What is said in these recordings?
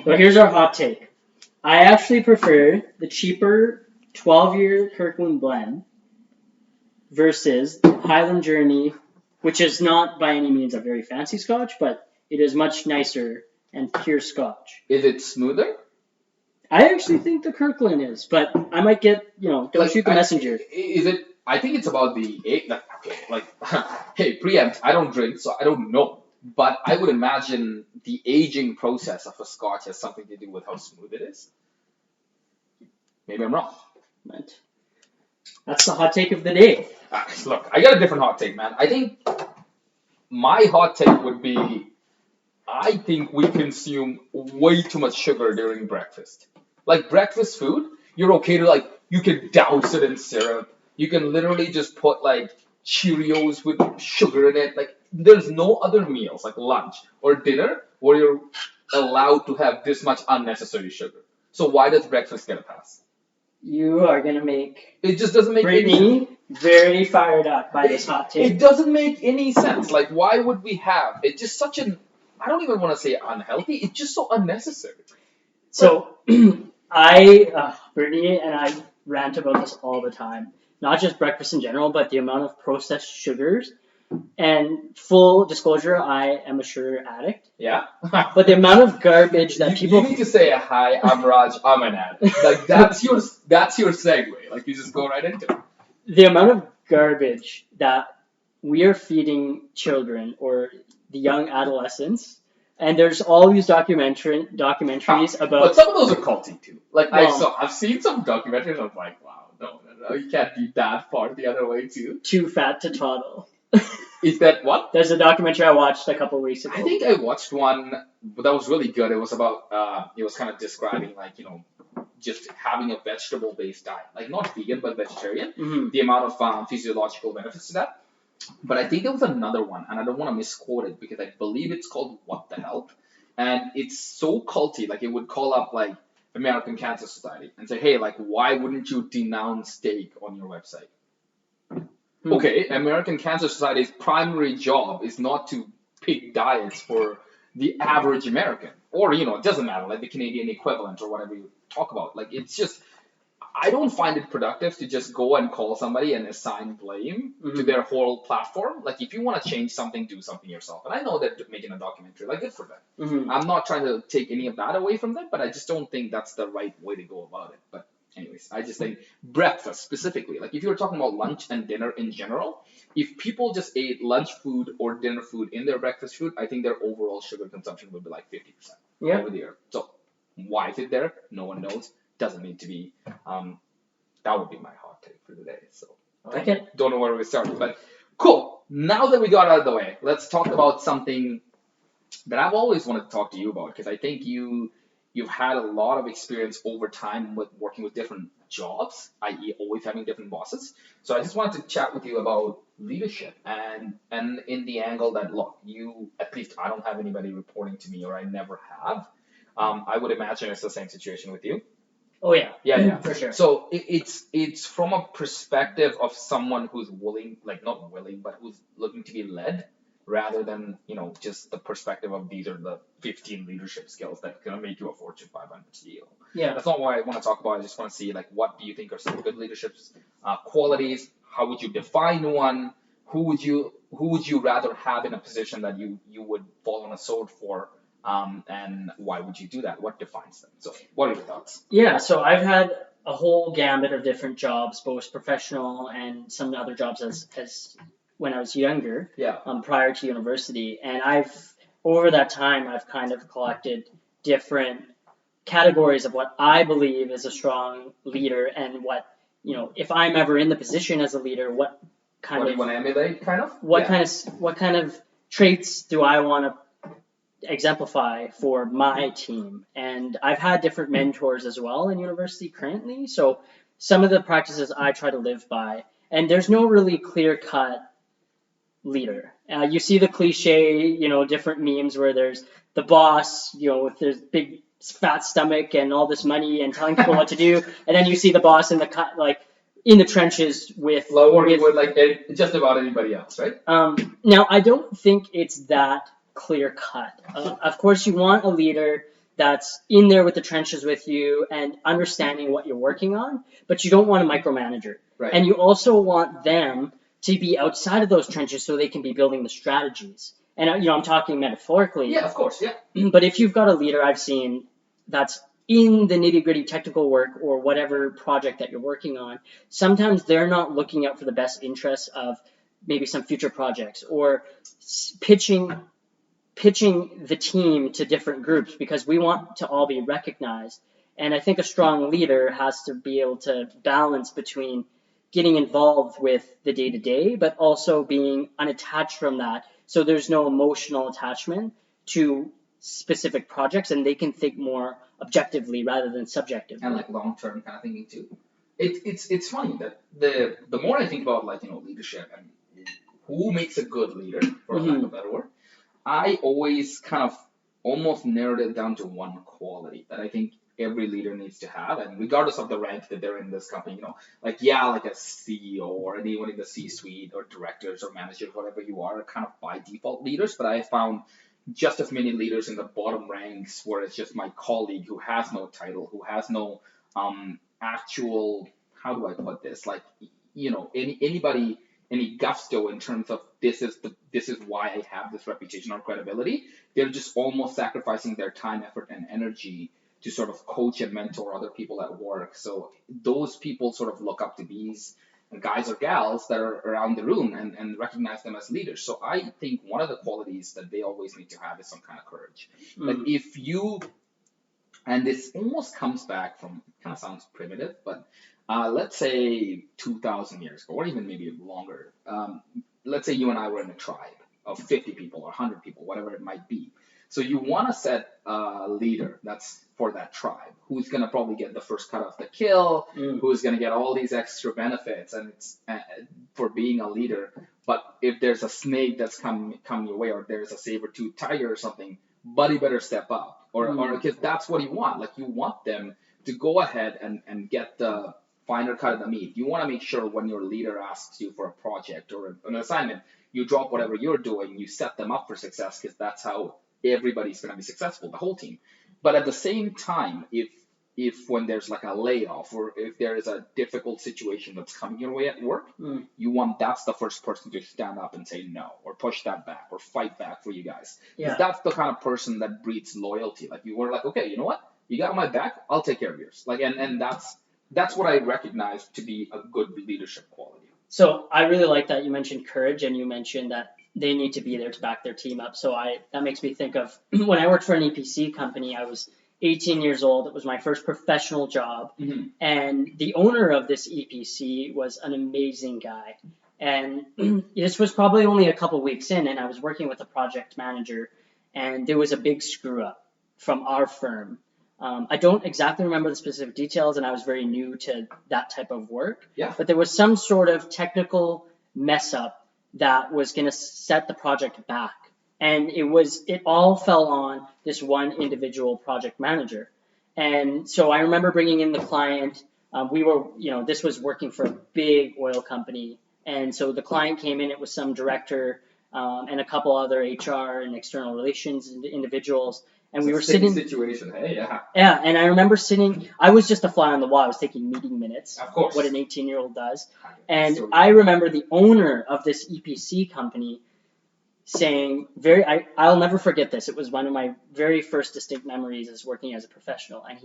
But here's our hot take. I actually prefer the cheaper 12-year Kirkland blend versus Highland Journey, which is not by any means a very fancy scotch, but it is much nicer and pure scotch. Is it smoother? I actually think the Kirkland is, but I might get, don't shoot the messenger. Is it? I think it's about the age. Hey, preempt. I don't drink, so I don't know. But I would imagine the aging process of a scotch has something to do with how smooth it is. Maybe I'm wrong. But that's the hot take of the day. Look, I got a different hot take, man. I think my hot take would be, I think we consume way too much sugar during breakfast. Like breakfast food, you're okay to you can douse it in syrup. You can literally just put Cheerios with sugar in it. There's no other meals like lunch or dinner where you're allowed to have this much unnecessary sugar. So why does breakfast get a pass? You are going to make It just doesn't make Brittany very fired up by this hot take. It doesn't make any sense. Why would we have? It's just such an, I don't even want to say unhealthy. It's just so unnecessary. So Brittany and I rant about this all the time. Not just breakfast in general, but the amount of processed sugars. And full disclosure, I am a sugar addict. Yeah. But the amount of garbage that people... You need to say, hi, I'm Raj, I'm an addict. That's your segue. You just go right into it. The amount of garbage that we are feeding children or the young adolescents, and there's all these documentaries about... But some of those are culty too. I've seen some documentaries, I'm like, wow, no, you can't be that far the other way too. Too fat to toddle. Is that what? There's a documentary I watched a couple of weeks ago. I think I watched one that was really good. It was about, it was kind of describing just having a vegetable-based diet. Not vegan, but vegetarian. Mm-hmm. The amount of physiological benefits to that. But I think there was another one, and I don't want to misquote it because I believe it's called What the Hell. And it's so culty, it would call up American Cancer Society and say, hey, why wouldn't you denounce steak on your website? Okay, American Cancer Society's primary job is not to pick diets for the average American. Or, it doesn't matter, the Canadian equivalent or whatever you talk about. It's just, I don't find it productive to just go and call somebody and assign blame to their whole platform. If you want to change something, do something yourself. And I know they're making a documentary, good for them. Mm-hmm. I'm not trying to take any of that away from them, but I just don't think that's the right way to go about it. But anyways, I just think breakfast specifically, if you were talking about lunch and dinner in general, if people just ate lunch food or dinner food in their breakfast food, I think their overall sugar consumption would be 50% over the year. So why is it there? No one knows. Doesn't need to be. That would be my hot take for the day. So don't know where we started, but cool. Now that we got out of the way, let's talk about something that I've always wanted to talk to you about because I think you've had a lot of experience over time with working with different jobs, i.e. always having different bosses. So I just wanted to chat with you about leadership and in the angle that, look, at least I don't have anybody reporting to me or I never have. I would imagine it's the same situation with you. Oh, yeah. Yeah, for sure. So it's from a perspective of someone who's willing, not willing, but who's looking to be led rather than, just the perspective of these are the 15 leadership skills that can make you a Fortune 500 CEO. Yeah. That's not what I want to talk about. I just want to see, what do you think are some good leadership qualities? How would you define one? Who would you rather have in a position that you would fall on a sword for? And why would you do that? What defines them? So what are your thoughts? Yeah, so I've had a whole gambit of different jobs, both professional and some other jobs as when I was younger, prior to university. And over that time, I've kind of collected different categories of what I believe is a strong leader and what, if I'm ever in the position as a leader, what kind do you want to emulate, kind of? What kind of traits do I want to exemplify for my team? And I've had different mentors as well in university currently. So some of the practices I try to live by, and there's no really clear-cut leader. You see the cliche, different memes where there's the boss, with this big fat stomach and all this money and telling people what to do, and then you see the boss in the trenches with just about anybody else, right? Now I don't think it's that clear cut. Of course, you want a leader that's in there with the trenches with you and understanding what you're working on, but you don't want a micromanager. Right. And you also want them to be outside of those trenches so they can be building the strategies. And I'm talking metaphorically. Yeah, of course, yeah. But if you've got a leader I've seen that's in the nitty-gritty technical work or whatever project that you're working on, sometimes they're not looking out for the best interests of maybe some future projects or pitching the team to different groups because we want to all be recognized. And I think a strong leader has to be able to balance between getting involved with the day-to-day, but also being unattached from that. So there's no emotional attachment to specific projects and they can think more objectively rather than subjectively. And like long-term kind of thinking too. It's funny that the more I think about like, leadership and who makes a good leader, for lack of a better word, I always kind of almost narrowed it down to one quality that I think every leader needs to have, and regardless of the rank that they're in this company, like a CEO or anyone in the C-suite or directors or managers, whatever you are kind of by default leaders, but I found just as many leaders in the bottom ranks where it's just my colleague who has no title, who has no actual, how do I put this, like, anybody, any gusto in terms of this is why I have this reputation or credibility. They're just almost sacrificing their time, effort, and energy to sort of coach and mentor other people at work. So those people sort of look up to these guys or gals that are around the room and recognize them as leaders. So I think one of the qualities that they always need to have is some kind of courage. Like if you, and this almost comes back from, kind of sounds primitive, but let's say 2,000 years ago, or even maybe longer, let's say you and I were in a tribe of 50 people or 100 people, whatever it might be. So you want to set a leader that's for that tribe, who's going to probably get the first cut of the kill, who's going to get all these extra benefits, and it's for being a leader. But if there's a snake that's coming your way, or there's a saber-toothed tiger or something, buddy better step up, or because that's what you want. Like you want them to go ahead and get the finer cut of the meat. You want to make sure when your leader asks you for a project or an assignment, you drop whatever you're doing, you set them up for success, because that's how everybody's going to be successful, the whole team. But at the same time, if when there's like a layoff or if there is a difficult situation that's coming your way at work, you want that's the first person to stand up and say no, or push that back, or fight back for you guys. Because that's the kind of person that breeds loyalty. Like you were like, okay, you know what? You got my back, I'll take care of yours. Like and that's what I recognize to be a good leadership quality. So I really like that you mentioned courage, and you mentioned that they need to be there to back their team up. So that makes me think of when I worked for an EPC company. I was 18 years old. It was my first professional job. And the owner of this EPC was an amazing guy. And this was probably only a couple weeks in, and I was working with a project manager, and there was a big screw up from our firm. I don't exactly remember the specific details, and I was very new to that type of work. Yeah. But there was some sort of technical mess up that was going to set the project back. And it all fell on this one individual project manager. And so I remember bringing in the client. This was working for a big oil company. And so the client came in, it was some director and a couple other HR and external relations individuals. And we were sitting. Situation, hey, yeah. Yeah, and I remember sitting. I was just a fly on the wall. I was taking meeting minutes. Of course. What an 18-year-old does. And I remember the owner of this EPC company saying, I'll never forget this. It was one of my very first distinct memories as working as a professional. And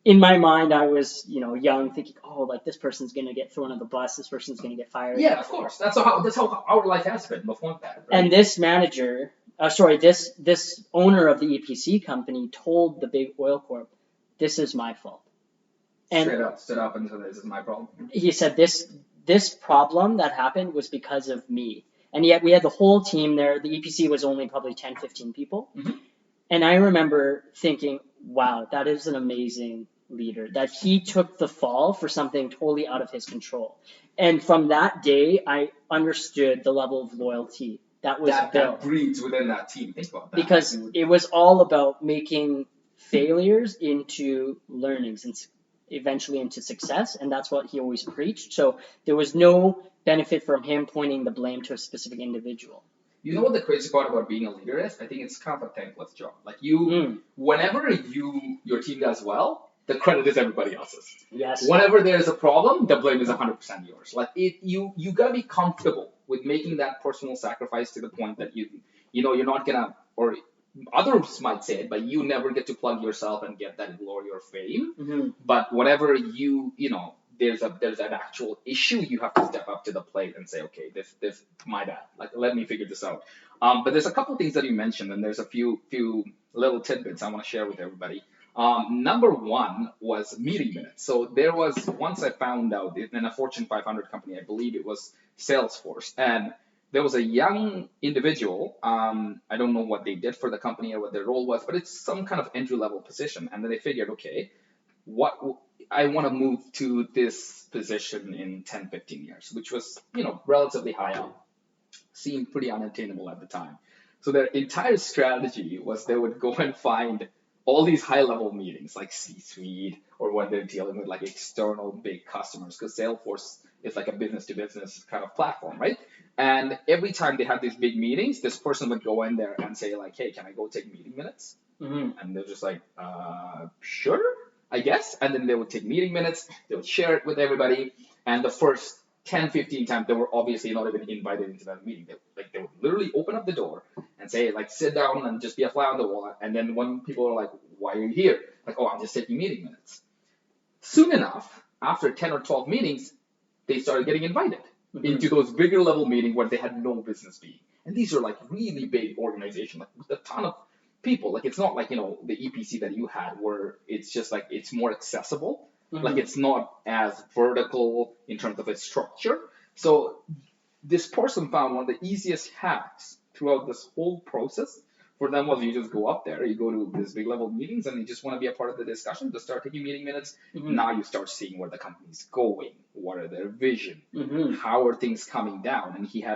in my mind, I was, young, thinking, like this person's going to get thrown on the bus. This person's going to get fired. Yeah, of course. That's how our life has been before that. Right? And this manager. This owner of the EPC company told the big oil corp, "This is my fault." And stood up and said, "This is my problem." He said, "This problem that happened was because of me." And yet we had the whole team there. The EPC was only probably 10, 15 people. And I remember thinking, "Wow, that is an amazing leader. That he took the fall for something totally out of his control." And from that day, I understood the level of loyalty that was built. That breeds within that team. Think about that. Because it was all about making failures into learnings and eventually into success, and that's what he always preached. So there was no benefit from him pointing the blame to a specific individual. You know what the crazy part about being a leader is? I think it's kind of a thankless job. Like Mm. whenever your team does well, the credit is everybody else's. Yes. Whenever there's a problem, the blame is 100% yours. Like you gotta be comfortable with making that personal sacrifice to the point that you're not gonna, or others might say it, but you never get to plug yourself and get that glory or fame. Mm-hmm. But whatever there's an actual issue, you have to step up to the plate and say, okay, this my bad. Like let me figure this out. But there's a couple things that you mentioned, and there's a few little tidbits I want to share with everybody. Number one was meeting minutes. So there was, once I found out in a Fortune 500 company, I believe it was Salesforce, and there was a young individual. I don't know what they did for the company or what their role was, but it's some kind of entry level position. And then they figured, okay, what I want to move to this position in 10, 15 years, which was, relatively high up, seemed pretty unattainable at the time. So their entire strategy was they would go and find all these high level meetings like C-suite, or when they're dealing with like external big customers, because Salesforce is like a business to business kind of platform, right? And every time they had these big meetings, this person would go in there and say like, hey, can I go take meeting minutes? Mm-hmm. And they're just like, sure, I guess. And then they would take meeting minutes, they would share it with everybody. And the first 10, 15 times, they were obviously not even invited into that meeting. They would literally open up the door and say, like, sit down and just be a fly on the wall. And then when people are like, why are you here? Like, oh, I'm just taking meeting minutes. Soon enough, after 10 or 12 meetings, they started getting invited into those bigger level meetings where they had no business being. And these are like really big organizations, like with a ton of people. Like it's not like, the EPC that you had where it's just like it's more accessible. Like it's not as vertical in terms of its structure. So this person found one of the easiest hacks throughout this whole process for them was you just go up there, you go to these big level meetings, and you just want to be a part of the discussion, just start taking meeting minutes. Now you start seeing where the company's going, what are their vision, how are things coming down. And he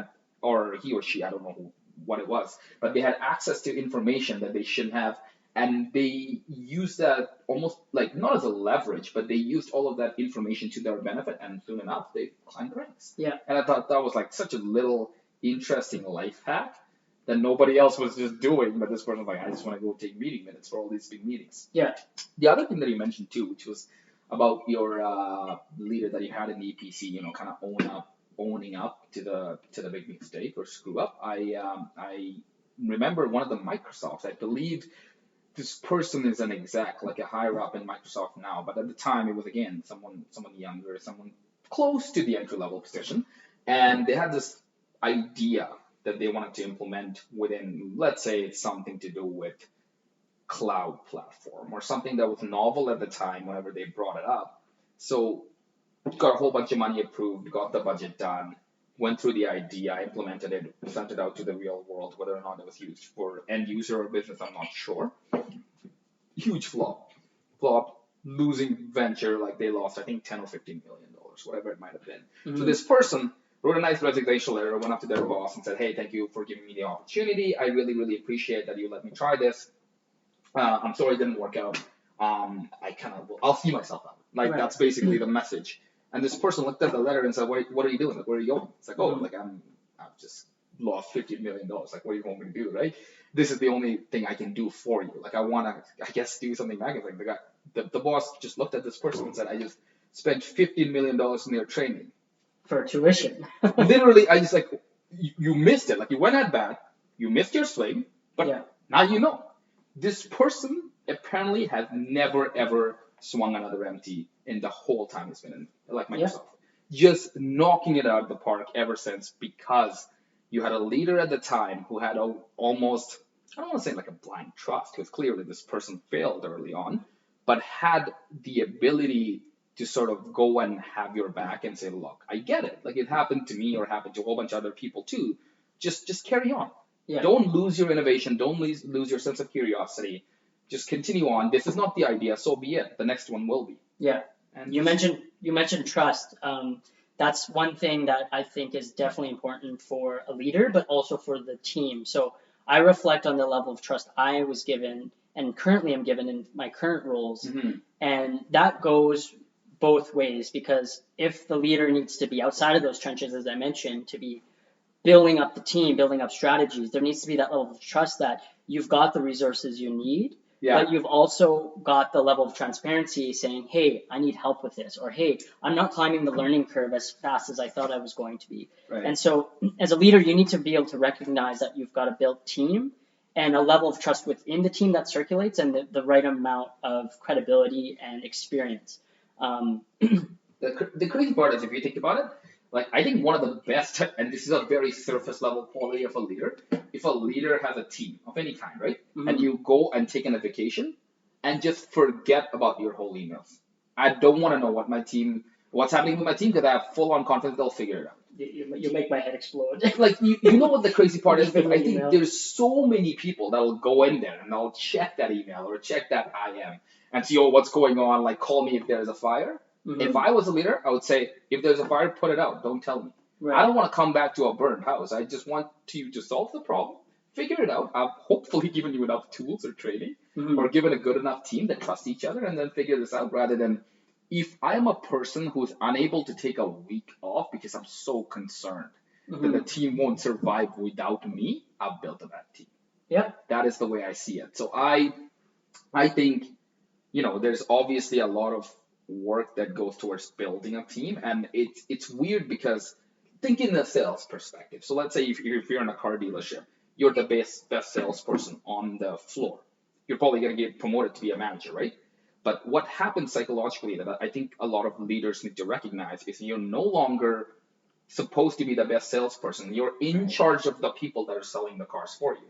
or she, I don't know what it was, but they had access to information that they shouldn't have. And they used that almost like not as a leverage, but they used all of that information to their benefit. And soon enough, they climbed the ranks. Yeah. And I thought that was like such a little interesting life hack that nobody else was just doing. But this person was like, I just want to go take meeting minutes for all these big meetings. Yeah. The other thing that you mentioned too, which was about your leader that you had in the EPC, kind of owning up to the big mistake or screw up. I remember one of the Microsofts, I believe. This person is an exec, like a higher up in Microsoft now, but at the time it was again someone younger, someone close to the entry level position, and they had this idea that they wanted to implement within, let's say it's something to do with cloud platform or something that was novel at the time whenever they brought it up. So got a whole bunch of money approved, got the budget done, went through the idea, implemented it, sent it out to the real world. Whether or not it was used for end user or business, I'm not sure. Huge flop, losing venture. Like they lost, I think, $10 or $15 million, whatever it might have been. So this person wrote a nice resignation letter, went up to their boss and said, hey, thank you for giving me the opportunity. I really, really appreciate that you let me try this. I'm sorry it didn't work out. I'll see myself out. Like that's basically the message. And this person looked at the letter and said, what are you doing? Like, where are you going? It's like, oh, like I've just lost $15 million. Like, what do you want me to do, right? This is the only thing I can do for you. Like, I want to, I guess, do something back. It's like the boss just looked at this person and said, I just spent $15 million in their training. For tuition. Literally, I just like, you missed it. Like, you went at bat, you missed your swing, but now you know. This person apparently has never, ever swung another empty in the whole time he's been in, like Microsoft. Just knocking it out of the park ever since, because you had a leader at the time who had almost, I don't want to say like a blind trust, because clearly this person failed early on, but had the ability to sort of go and have your back and say, look, I get it. Like it happened to me or happened to a whole bunch of other people too. Just carry on. Yeah. Don't lose your innovation. Don't lose your sense of curiosity. Just continue on. This is not the idea, so be it. The next one will be. Yeah. And you mentioned trust. That's one thing that I think is definitely important for a leader, but also for the team. So I reflect on the level of trust I was given and currently am given in my current roles. And that goes both ways, because if the leader needs to be outside of those trenches, as I mentioned, to be building up the team, building up strategies, there needs to be that level of trust that you've got the resources you need, Yeah. but you've also got the level of transparency saying, hey, I need help with this, or hey, I'm not climbing the learning curve as fast as I thought I was going to be. Right. And so, as a leader, you need to be able to recognize that you've got to build team and a level of trust within the team that circulates and the right amount of credibility and experience. The crazy part is, if you think about it, like, I think one of the best, and this is a very surface level quality of a leader, if a leader has a team of any kind, right? Mhm. And you go and take a vacation and just forget about your whole emails. I don't want to know what's happening with my team, because I have full on confidence they'll figure it out. You make my head explode. Like, you know what the crazy part is? Just reading I the think email. there's so many people that will go in there and they'll check that email or check that IM and see, oh, what's going on? Like, call me if there's a fire. Mhm. If I was a leader, I would say, if there's a fire, put it out. Don't tell me. I Right. don't want to come back to a burned house. I just want you to solve the problem, figure it out. I've hopefully given you enough tools or training, Mhm. or given a good enough team that trusts each other, and then figure this out, rather than, if I'm a person who's unable to take a week off because I'm so concerned that the Mhm. team won't survive without me, I've built a bad team. Yep. That is the way I see it. So I think, there's obviously a lot of work that goes towards building a team, and it's weird because, think in the sales perspective. So let's say if you're in a car dealership, you're the best salesperson on the floor. You're probably going to get promoted to be a manager, right? But what happens psychologically that I think a lot of leaders need to recognize is, you're no longer supposed to be the best salesperson. You're in charge of the people that are selling the cars for you.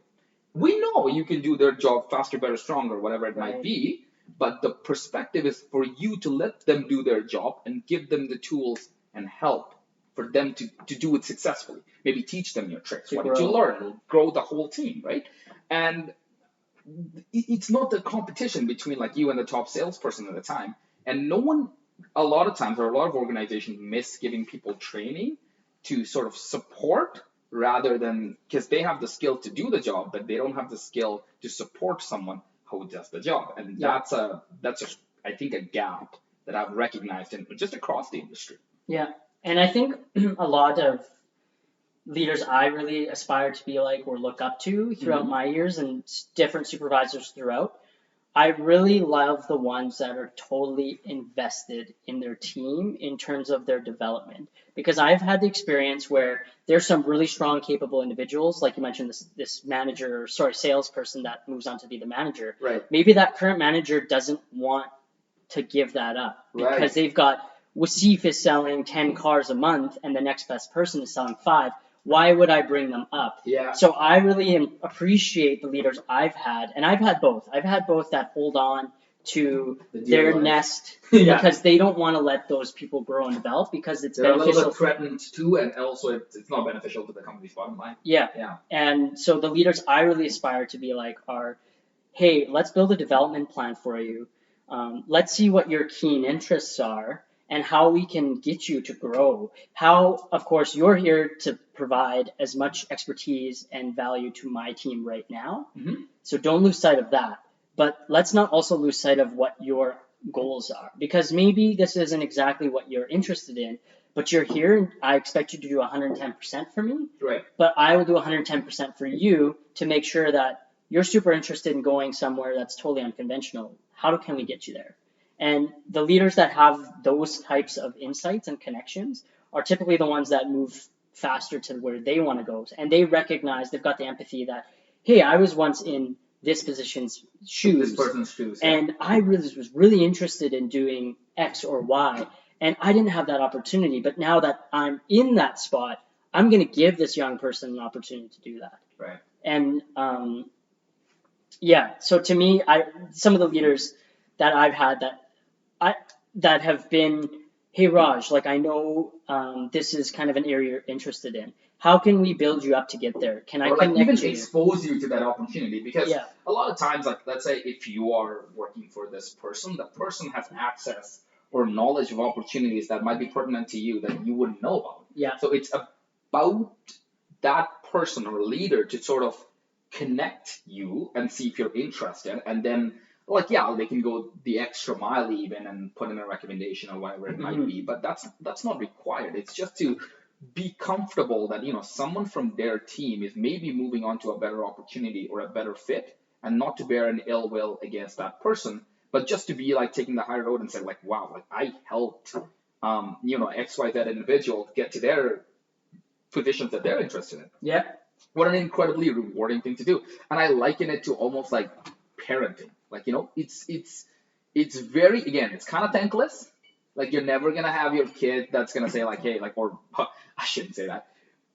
We know you can do their job faster, better, stronger, whatever it might Right. be, but the perspective is for you to let them do their job and give them the tools and help for them to do it successfully. Maybe teach them your tricks. To What did you grow. learn? Grow the whole team, right? And it's not the competition between, like, you and the top salesperson at the time. And no one, a lot of times, or a lot of organizations miss giving people training to sort of support, rather than, because they have the skill to do the job, but they don't have the skill to support someone who does the job. And Yeah. that's I think, a gap that I've recognized in just across the industry. Yeah. And I think a lot of leaders I really aspire to be like or look up to throughout Mhm. my years and different supervisors throughout, I really love the ones that are totally invested in their team in terms of their development. Because I've had the experience where there's some really strong, capable individuals, like you mentioned, this manager, sorry, salesperson that moves on to be the manager. Right. Maybe that current manager doesn't want to give that up because Right. they've got Wasif is selling 10 cars a month and the next best person is selling 5. Why would I bring them up? Yeah. So I really appreciate the leaders I've had, and I've had both. I've had both that hold on to The dear their life. nest Yeah. because they don't want to let those people grow and develop because it's They're a little beneficial. bit threatened too, and also it's not beneficial to the company's bottom line. Yeah. Yeah. And so the leaders I really aspire to be like are, hey, let's build a development plan for you. Let's see what your keen interests are and how we can get you to grow. How, of course, you're here to provide as much expertise and value to my team right now. Mhm. So don't lose sight of that. But let's not also lose sight of what your goals are because maybe this isn't exactly what you're interested in, but you're here and I expect you to do 110% for me, Right. but I will do 110% for you to make sure that you're super interested in going somewhere that's totally unconventional. How can we get you there? And the leaders that have those types of insights and connections are typically the ones that move faster to where they want to go. And they recognize, they've got the empathy that, hey, I was once in this position's shoes. This person's shoes. Yeah. And I was really interested in doing X or Y. And I didn't have that opportunity. But now that I'm in that spot, I'm going to give this young person an opportunity to do that. Right. And yeah, so to me, some of the leaders that I've had that have been, hey Raj, like I know this is kind of an area you're interested in. How can we build you up to get there? Can I Or like connect even you? expose you to that opportunity, because Yeah. a lot of times, like, let's say if you are working for this person, the person has access or knowledge of opportunities that might be pertinent to you that you wouldn't know about. Yeah. So it's about that person or leader to sort of connect you and see if you're interested, and then, like, yeah, they can go the extra mile even and put in a recommendation or whatever it might Mhm. be, but that's not required. It's just to be comfortable that, someone from their team is maybe moving on to a better opportunity or a better fit, and not to bear an ill will against that person, but just to be like taking the high road and say like, wow, like I helped, XYZ individual get to their positions that they're interested in. Yeah. What an incredibly rewarding thing to do. And I liken it to almost like parenting. Like, it's very, again, it's kind of thankless. Like, you're never going to have your kid that's going to say like, hey, like, or I shouldn't say that.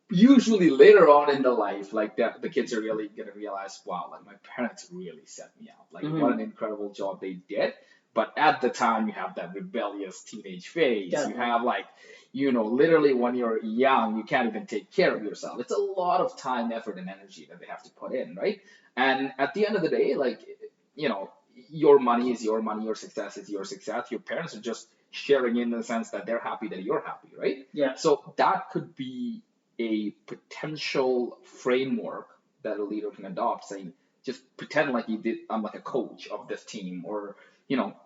Usually later on in the life, like the kids are really going to realize, wow, like my parents really set me up. Like, what an incredible job they did. But at the time, you have that rebellious teenage phase. Definitely. You have like, literally when you're young, you can't even take care of yourself. It's a lot of time, effort, and energy that they have to put in, right? And at the end of the day, like, your money is your money, your success is your success. Your parents are just sharing in the sense that they're happy that you're happy, right? Yeah. So that could be a potential framework that a leader can adopt, saying, just pretend like I'm like a coach of this team, or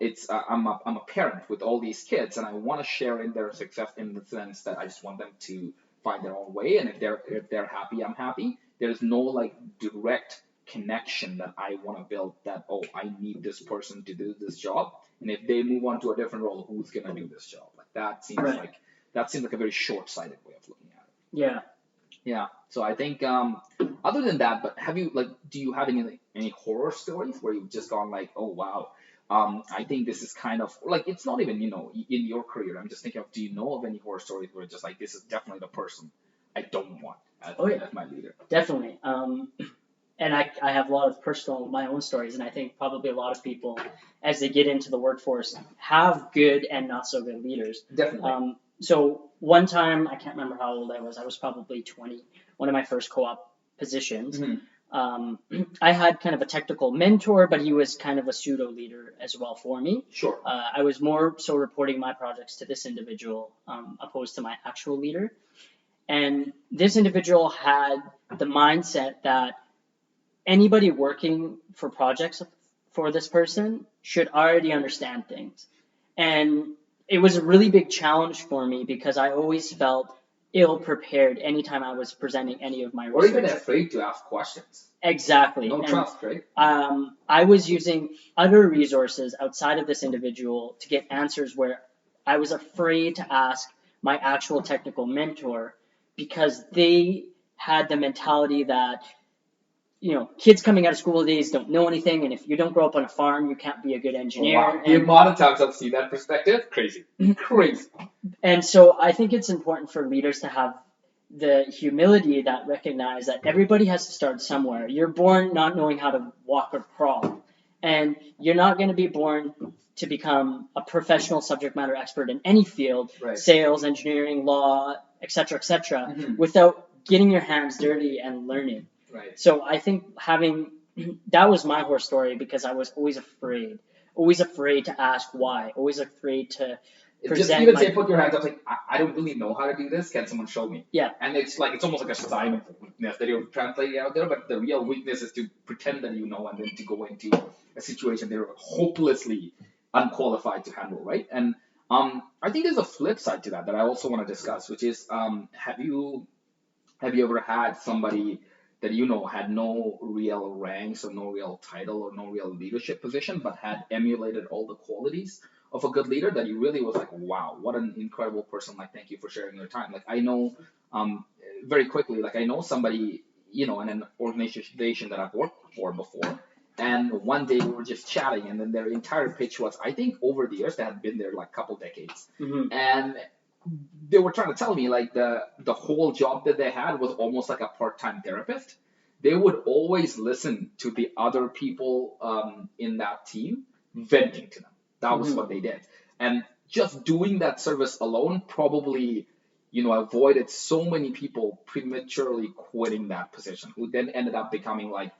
it's I'm a parent with all these kids, and I want to share in their success in the sense that I just want them to find their own way, and if they're happy, I'm happy. There's no like direct connection that I want to build, that, oh, I need this person to do this job, and if they move on to a different role, who's gonna do this job? Like that seems like a very short-sighted way of looking at it. Yeah. Yeah. So I think other than that, but do you have any horror stories where you've just gone like, oh wow, I think this is kind of like, it's not even, in your career. I'm just thinking of, do you know of any horror stories where it's just like, this is definitely the person I don't want as my leader? Definitely. And I have a lot of my own stories, and I think probably a lot of people, as they get into the workforce, have good and not so good leaders. Definitely. So one time, I can't remember how old I was probably 20, one of my first co-op positions. I had kind of a technical mentor, but he was kind of a pseudo leader as well for me. Sure. I was more so reporting my projects to this individual, opposed to my actual leader. And this individual had the mindset that anybody working for projects for this person should already understand things. And it was a really big challenge for me because I always felt ill prepared anytime I was presenting any of my research. Or even afraid to ask questions. Exactly. No trust, right? I was using other resources outside of this individual to get answers where I was afraid to ask my actual technical mentor, because they had the mentality that, kids coming out of school days don't know anything, and if you don't grow up on a farm, you can't be a good engineer. Wow. The amount of times I've seen that perspective, crazy. Crazy. And so I think it's important for leaders to have the humility that recognize that everybody has to start somewhere. You're born not knowing how to walk or crawl, and you're not going to be born to become a professional subject matter expert in any field, right. Sales, engineering, law, etc., without getting your hands dirty and learning. Right. So I think that was my horror story, because I was always afraid to ask why, always afraid to present. Just even say, put your hands up, like, I don't really know how to do this. Can someone show me? Yeah. And it's almost like a sign of weakness that you're translating out there, but the real weakness is to pretend that you know and then to go into a situation they're hopelessly unqualified to handle, right? And I think there's a flip side to that I also want to discuss, which is, have you ever had somebody that had no real ranks or no real title or no real leadership position, but had emulated all the qualities of a good leader, that you really was like, wow, what an incredible person, like, thank you for sharing your time. Like, I know, very quickly, like, I know somebody, in an organization that I've worked for before, and one day we were just chatting, and then their entire pitch was, I think over the years, they had been there like a couple decades, and they were trying to tell me like the whole job that they had was almost like a part-time therapist. They would always listen to the other people in that team venting to them. That was what they did. And just doing that service alone probably, avoided so many people prematurely quitting that position, who then ended up becoming like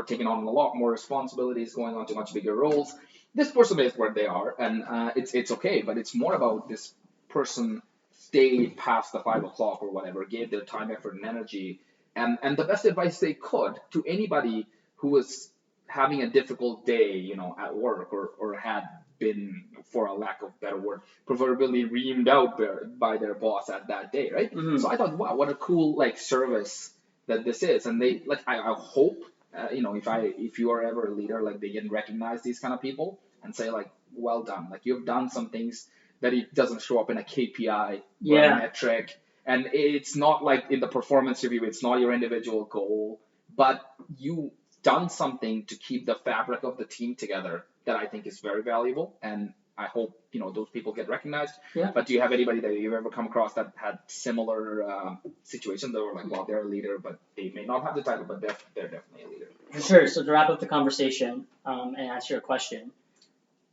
taking on a lot more responsibilities, going on to much bigger roles. This person is where they are, and it's okay, but it's more about this person stayed past the 5 o'clock or whatever, gave their time, effort, and energy, and the best advice they could to anybody who was having a difficult day, at work, or had been, for a lack of better word, proverbially reamed out by their boss at that day, right? Mm-hmm. So I thought, wow, what a cool like service that this is, and they like I hope if you are ever a leader, like they can recognize these kind of people and say like, well done, like you've done some things that it doesn't show up in a KPI or Yeah. a metric, and it's not like in the performance review, it's not your individual goal, but you done something to keep the fabric of the team together that I think is very valuable, and I hope those people get recognized. Yeah. But do you have anybody that you've ever come across that had similar situations that were like, well, they're a leader, but they may not have the title, but they're definitely a leader? For sure. So to wrap up the conversation and answer your question,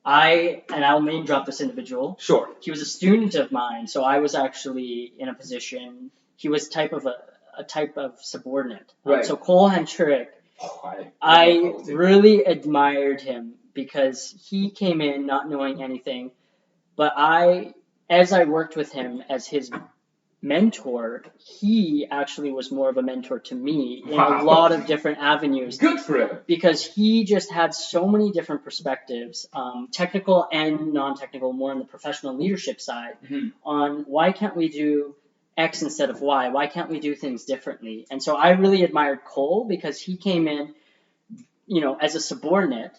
I'll name drop this individual. Sure. He was a student of mine, so I was actually in a position. He was a type of subordinate. Right. So Cole Hentrick, Oh, I really admired him because he came in not knowing anything, but as I worked with him as his mentor, he actually was more of a mentor to me in a lot of different avenues. Good for him. Because he just had so many different perspectives, technical and non-technical, more on the professional leadership side, on why can't we do X instead of Y? Why can't we do things differently? And so I really admired Cole because he came in, as a subordinate,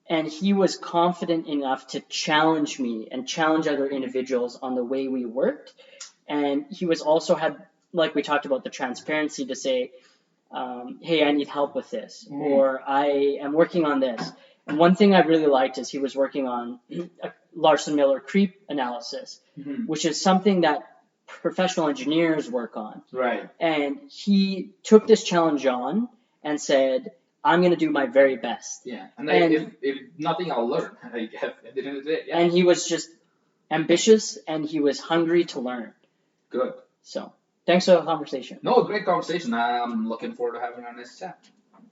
and he was confident enough to challenge me and challenge other individuals on the way we worked. And he was also had, like we talked about, the transparency to say, hey, I need help with this, or I am working on this. And one thing I really liked is he was working on a Larson-Miller creep analysis, which is something that professional engineers work on. Right. And he took this challenge on and said, I'm going to do my very best. Yeah. And if nothing, I'll learn. At the end of the day. Yeah. And he was just ambitious and he was hungry to learn. Good. So, thanks for the conversation. No, great conversation. I'm looking forward to having our next chat.